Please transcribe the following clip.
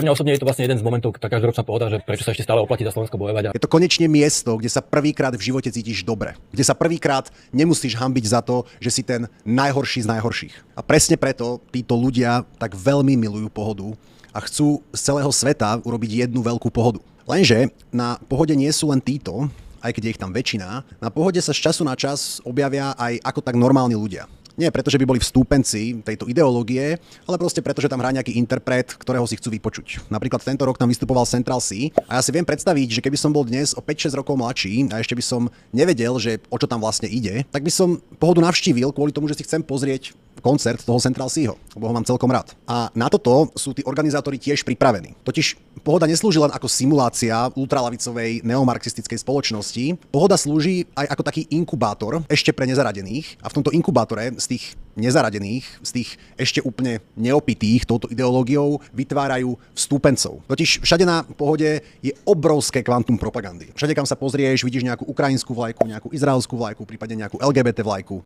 Pre mňa osobne je to vlastne jeden z momentov, tá každoročná pohoda, že prečo sa ešte stále oplatí za Slovensko bojovať. Je to konečne miesto, kde sa prvýkrát v živote cítiš dobre. Kde sa prvýkrát nemusíš hanbiť za to, že si ten najhorší z najhorších. A presne preto títo ľudia tak veľmi milujú pohodu a chcú z celého sveta urobiť jednu veľkú pohodu. Lenže na pohode nie sú len títo, aj keď je ich tam väčšina. Na pohode sa z času na čas objavia aj ako tak normálni ľudia. Nie preto, že by boli vstúpenci tejto ideológie, ale proste preto, že tam hrá nejaký interpret, ktorého si chcú vypočuť. Napríklad tento rok tam vystupoval Central C a ja si viem predstaviť, že keby som bol dnes o 5-6 rokov mladší a ešte by som nevedel, že o čo tam vlastne ide, tak by som pohodu navštívil kvôli tomu, že si chcem pozrieť koncert toho Central C-ho, lebo ho mám celkom rád. A na toto sú tí organizátori tiež pripravení. Totiž pohoda neslúži len ako simulácia ultralavicovej neomarxistickej spoločnosti. Pohoda slúži aj ako taký inkubátor ešte pre nezaradených. A v tomto inkubátore z tých nezaradených, z tých ešte úplne neopitých touto ideológiou vytvárajú vstúpencov. Totiž všade na pohode je obrovské kvantum propagandy. Všade, kam sa pozrieš, vidíš nejakú ukrajinskú vlajku, nejakú izraelskú vlajku, prípadne nejakú LGBT vlajku.